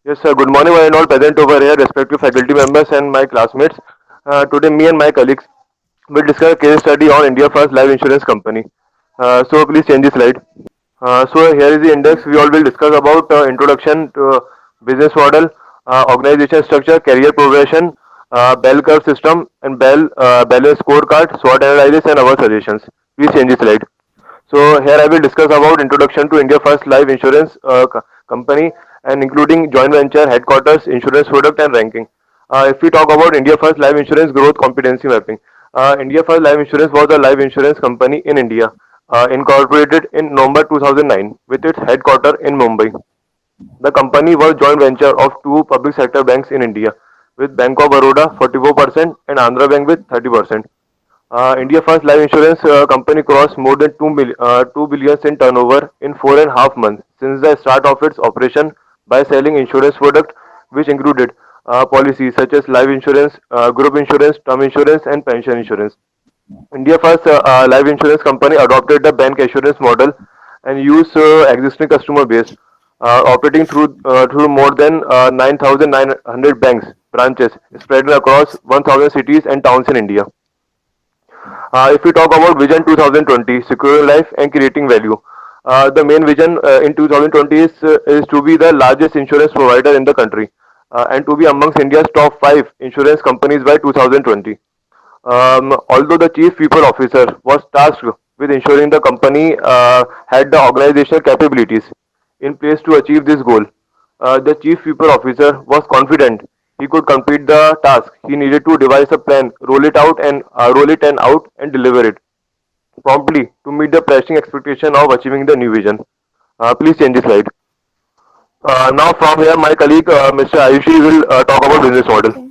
Yes, sir. Good morning, one and all present over here, respective faculty members and my classmates. Today, me and my colleagues will discuss a case study on India First Life Insurance Company. So, please change the slide. So, here is the index. We all will discuss about introduction to business model, organization structure, career progression, bell curve system, and balance scorecard, SWOT analysis, and our suggestions. Please change the slide. So here I will discuss about introduction to India First Life Insurance Company and including joint venture, headquarters, insurance product and ranking. If we talk about India First Life Insurance growth competency mapping, India First Life Insurance was a life insurance company in India, incorporated in November 2009 with its headquarters in Mumbai. The company was joint venture of two public sector banks in India, with Bank of Baroda 44% and Andhra Bank with 30%. India First Life Insurance Company crossed more than 2 billion in turnover in 4.5 months since the start of its operation by selling insurance products which included policies such as life insurance, group insurance, term insurance, and pension insurance. India First Life Insurance Company adopted the bank assurance model and used existing customer base, operating through more than 9,900 banks branches spread across 1,000 cities and towns in India. If we talk about Vision 2020, securing life and creating value, the main vision in 2020 is to be the largest insurance provider in the country and to be amongst India's top five insurance companies by 2020. Although the chief people officer was tasked with ensuring the company had the organizational capabilities in place to achieve this goal, the chief people officer was confident he could complete the task. He needed to devise a plan, roll it and out and deliver it promptly to meet the pressing expectation of achieving the new vision. Please change the slide. Now from here, my colleague Mr. Ayushi will talk about business model. Okay.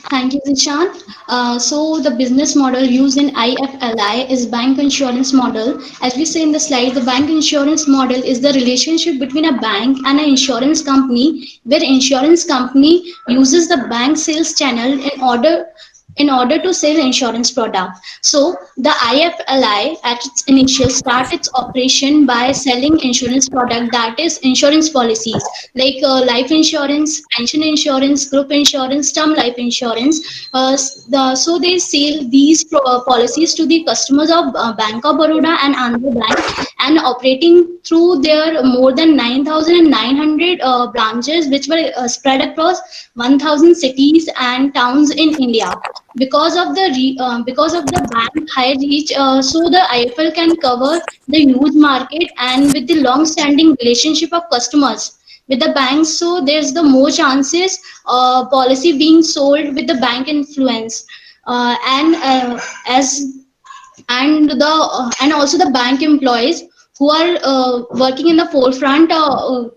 Thank you, Zishan. So the business model used in IFLI is bank insurance model. As we say in the slide, the bank insurance model is the relationship between a bank and an insurance company, where insurance company uses the bank sales channel in order to sell insurance product. So the IFLI at its initial start its operation by selling insurance product, that is insurance policies like life insurance, pension insurance, group insurance, term life insurance. So they sell these policies to the customers of Bank of Baroda and Andhra Bank, and operating through their more than 9,900 branches which were spread across 1,000 cities and towns in India. Because of the bank high reach, so the IFL can cover the huge market, and with the long standing relationship of customers with the banks, so there's the more chances policy being sold with the bank influence, and as and also the bank employees who are working in the forefront,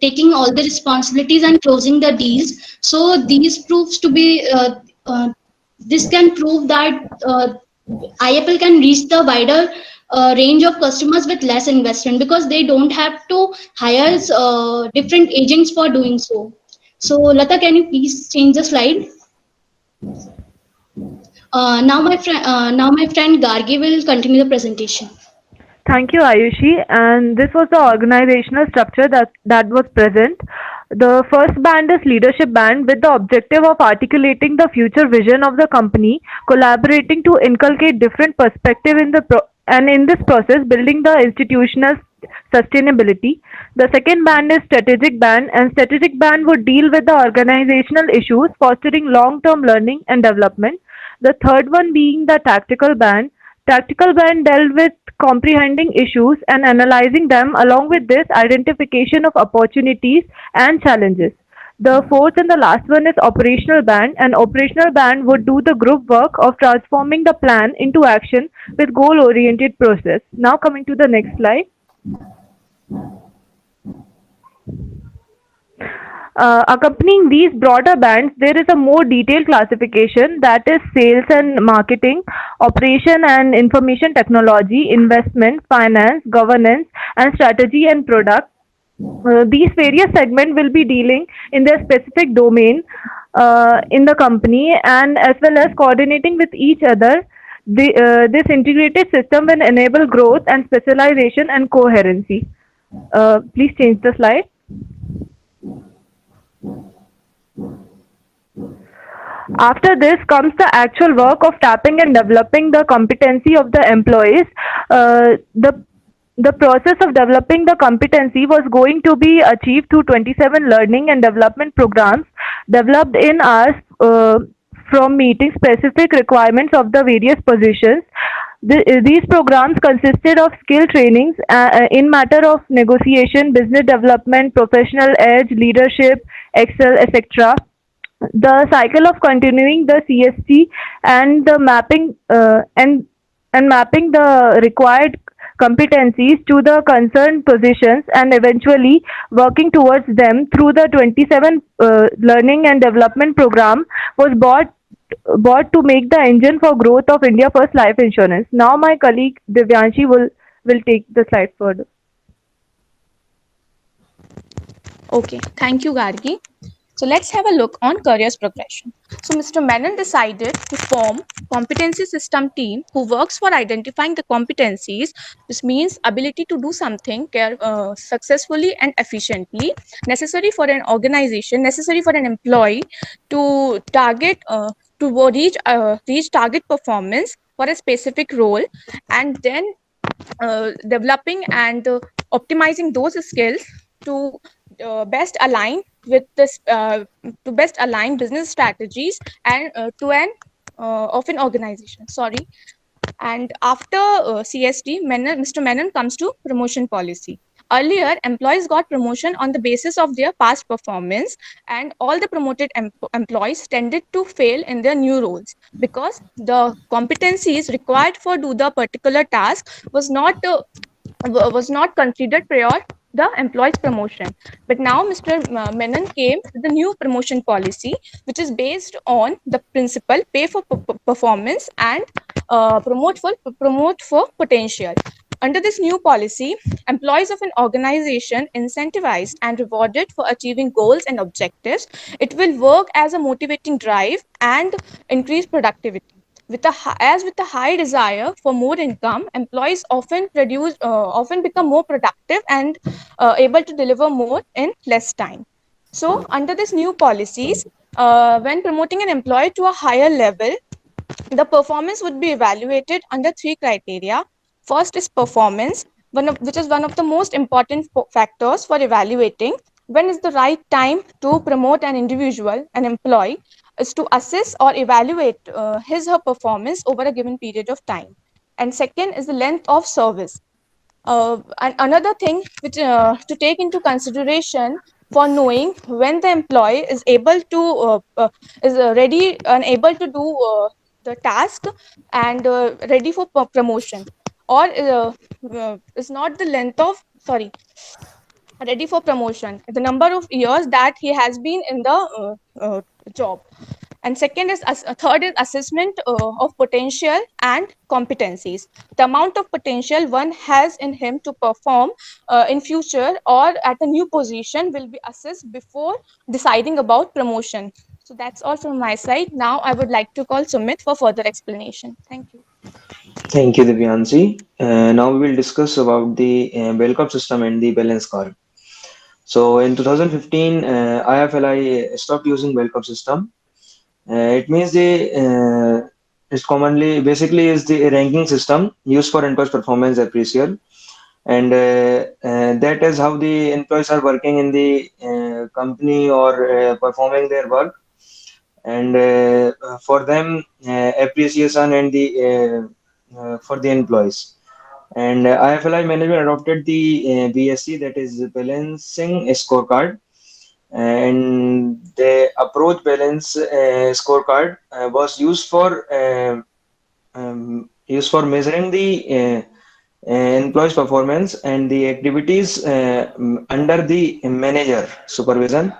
taking all the responsibilities and closing the deals. So these proves to be this can prove that IFL can reach the wider range of customers with less investment, because they don't have to hire different agents for doing so. So Lata, can you please change the slide? Now my friend Gargi will continue the presentation. Thank you, Ayushi. And this was the organizational structure that was present. The first band is leadership band with the objective of articulating the future vision of the company, collaborating to inculcate different perspective and in this process building the institutional sustainability. The second band is strategic band, and strategic band would deal with the organizational issues, fostering long-term learning and development. The third one being the tactical band. Tactical band dealt with comprehending issues and analyzing them, along with this, identification of opportunities and challenges. The fourth and the last one is operational band. An operational band would do the group work of transforming the plan into action with goal oriented process. Now, coming to the next slide. Accompanying these broader bands, there is a more detailed classification, that is sales and marketing, operation and information technology, investment, finance, governance, and strategy and product. These various segments will be dealing in their specific domain in the company, and as well as coordinating with each other. This integrated system will enable growth and specialization and coherency. Please change the slide. After this comes the actual work of tapping and developing the competency of the employees. The process of developing the competency was going to be achieved through 27 learning and development programs developed in hours from meeting specific requirements of the various positions. These programs consisted of skill trainings in matter of negotiation, business development, professional edge, leadership, Excel, etc. The cycle of continuing the CST and the mapping and mapping the required competencies to the concerned positions and eventually working towards them through the 27 learning and development program was bought to make the engine for growth of India First Life Insurance. Now my colleague Divyanshi will take the slide further. Okay, thank you, Gargi. So let's have a look on careers progression. So Mr. Menon decided to form competency system team who works for identifying the competencies. This means ability to do something successfully and efficiently necessary for an organization, necessary for an employee to target to reach target performance for a specific role, and then developing and optimizing those skills to best align with this to best align business strategies and to an of an organization. Sorry. And after Mr. Menon comes to promotion policy. Earlier, employees got promotion on the basis of their past performance, and all the promoted employees tended to fail in their new roles because the competencies required for do the particular task was not considered prior the employee's promotion. But now Mr. Menon came with the new promotion policy, which is based on the principle pay for performance and promote for potential. Under this new policy, employees of an organization incentivized and rewarded for achieving goals and objectives. It will work as a motivating drive and increase productivity. As with a high desire for more income, employees often become more productive and able to deliver more in less time. So, under this new policies, when promoting an employee to a higher level, the performance would be evaluated under three criteria. First is performance, which is one of the most important factors for evaluating when is the right time to promote an individual, an employee, is to assess or evaluate his or her performance over a given period of time. And second is the length of service. And another thing which to take into consideration for knowing when the employee is able to is ready and able to do the task and ready for promotion, or is not the length of sorry ready for promotion, the number of years that he has been in the job. And second is third is assessment of potential and competencies, the amount of potential one has in him to perform in future or at a new position will be assessed before deciding about promotion. So that's all from my side. Now I would like to call Sumit for further explanation. Thank you. Thank you, Divyanshi. Now we will discuss about the Bell system and the balance card. So in 2015, IFLI stopped using Bell system. It means it's commonly basically is the ranking system used for employees' performance appraisal, and that is how the employees are working in the company or performing their work, and for them appreciation and the for the employees. And IFLI management adopted the BSC, that is balancing scorecard, and the approach balance scorecard was used for measuring the employees' performance and the activities under the manager supervision.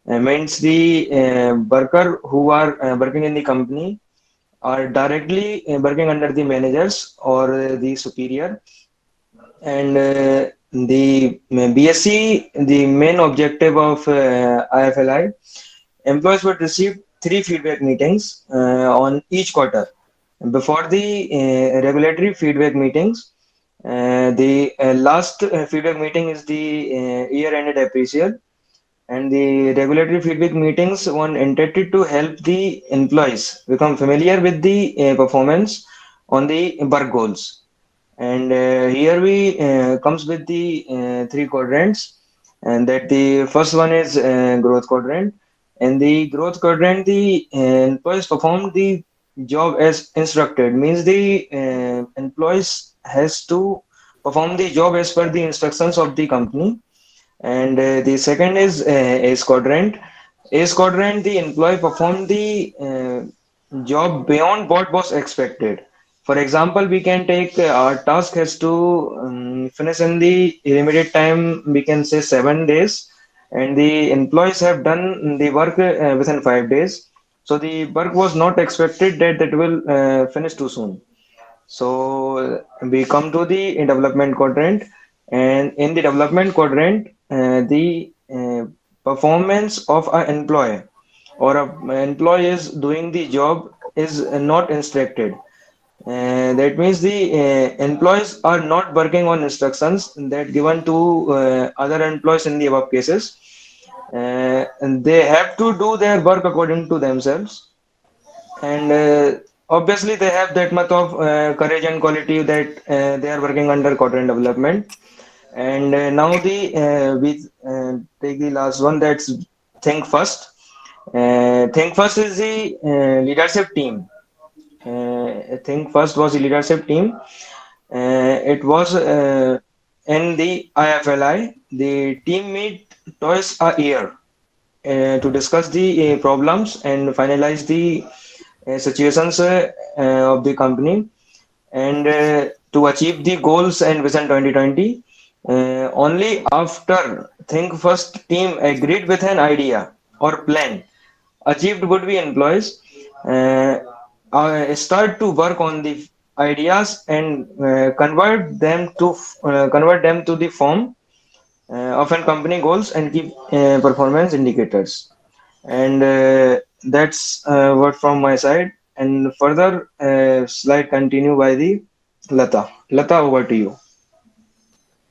Means the worker who are working in the company are directly working under the managers or the superior. And the BSc, the main objective of IFLI, employees would receive 3 feedback meetings on each quarter. Before the regulatory feedback meetings, the last feedback meeting is the year-ended appraisal, and the regulatory feedback meetings were intended to help the employees become familiar with the performance on the work goals. And here we comes with the three quadrants, and that the first one is growth quadrant. And the growth quadrant, the employees perform the job as instructed, means the employees has to perform the job as per the instructions of the company. And the second is ace quadrant. Ace quadrant, the employee performed the job beyond what was expected. For example, we can take our task has to finish in the limited time, we can say 7 days, and the employees have done the work within 5 days. So the work was not expected that will finish too soon. So we come to the development quadrant, and in the development quadrant, the performance of an employee or an employee is doing the job is not instructed. That means the employees are not working on instructions that given to other employees in the above cases, and they have to do their work according to themselves. And obviously they have that much of courage and quality that they are working under quadrant development. And now the we take the last one, that's think first. Think first is the leadership team. Think first was the leadership team. It was in the IFLI. The team meet twice a year to discuss the problems and finalize the situations of the company, and to achieve the goals and vision 2020. Only after think first team agreed with an idea or plan achieved would be employees start to work on the ideas and convert them to the form of an company goals and keep performance indicators. And that's what from my side. And further slide continue by the Lata. Lata, over to you.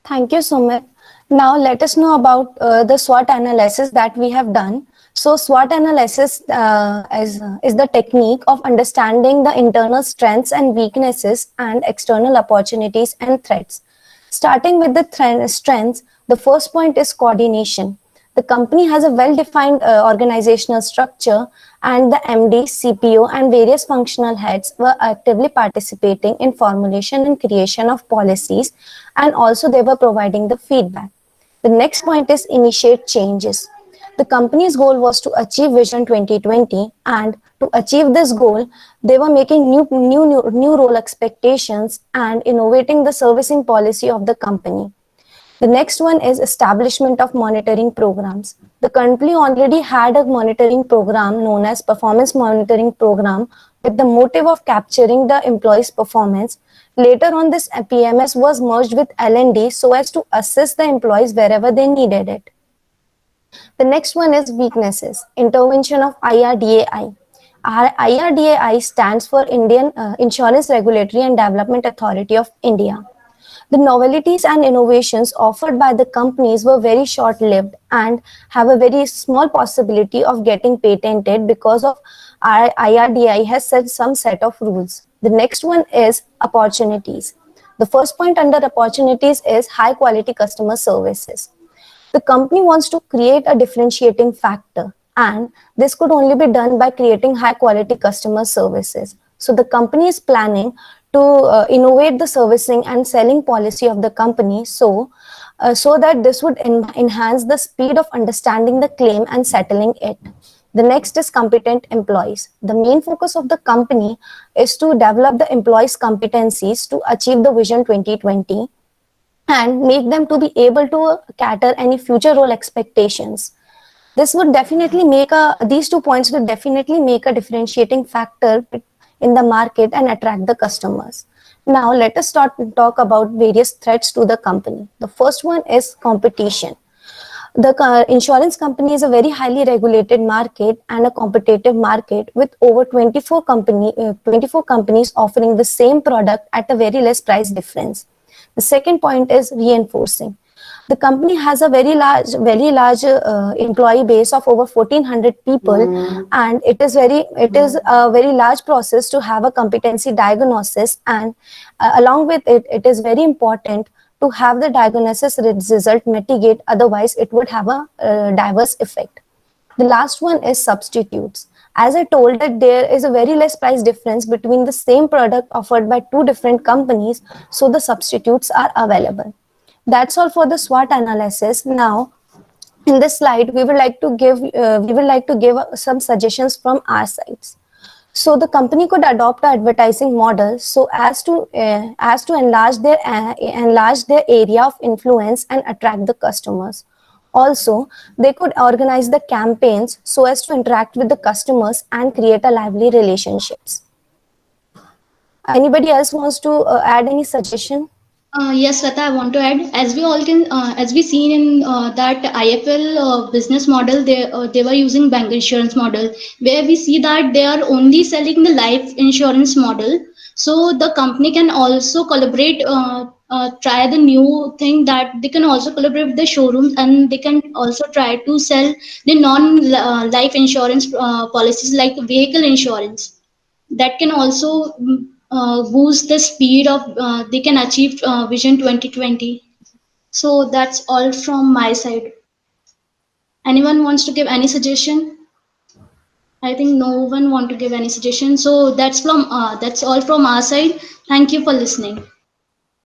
Thank you, Sumit. Now let us know about the SWOT analysis that we have done. So SWOT analysis is the technique of understanding the internal strengths and weaknesses and external opportunities and threats. Starting with the strengths, the first point is coordination. The company has a well-defined organizational structure, and the MD, CPO, and various functional heads were actively participating in formulation and creation of policies, and also they were providing the feedback. The next point is initiate changes. The company's goal was to achieve Vision 2020, and to achieve this goal, they were making new role expectations and innovating the servicing policy of the company. The next one is establishment of monitoring programs. The company already had a monitoring program known as performance monitoring program with the motive of capturing the employees' performance. Later on, this PMS was merged with L&D so as to assist the employees wherever they needed it. The next one is weaknesses, intervention of IRDAI. IRDAI stands for Indian Insurance Regulatory and Development Authority of India. The novelties and innovations offered by the companies were very short-lived and have a very small possibility of getting patented because of IRDAI has set some set of rules. The next one is opportunities. The first point under opportunities is high quality customer services. The company wants to create a differentiating factor, and this could only be done by creating high quality customer services. So the company is planning to innovate the servicing and selling policy of the company so that this would enhance the speed of understanding the claim and settling it. The next is competent employees. The main focus of the company is to develop the employees' competencies to achieve the Vision 2020 and make them to be able to cater any future role expectations. This would definitely make these 2 points would definitely make a differentiating factor in the market and attract the customers. Now let us talk about various threats to the company. The first one is competition. The insurance company is a very highly regulated market and a competitive market with over 24 companies offering the same product at a very less price difference. The second point is reinforcing. The company has a very large employee base of over 1400 people, and it is a very large process to have a competency diagnosis, and along with it, it is very important to have the diagnosis result mitigate, otherwise it would have a diverse effect. The last one is substitutes. As I told that there is a very less price difference between the same product offered by two different companies, so the substitutes are available. That's all for the SWOT analysis. Now, in this slide, we would like to give some suggestions from our sides. So the company could adopt an advertising model so as to enlarge their area of influence and attract the customers. Also, they could organize the campaigns so as to interact with the customers and create a lively relationships. Anybody else wants to add any suggestion? Yes, Sweta, I want to add, as we all can, as we seen in that IFL business model, they were using bank insurance model, where we see that they are only selling the life insurance model. So the company can also collaborate, try the new thing that they can also collaborate with the showrooms, and they can also try to sell the non-life insurance policies like vehicle insurance that can also boost the speed of they can achieve vision 2020. So that's all from my side. Anyone wants to give any suggestion? I think no one want to give any suggestion, so that's all from our side. Thank you for listening.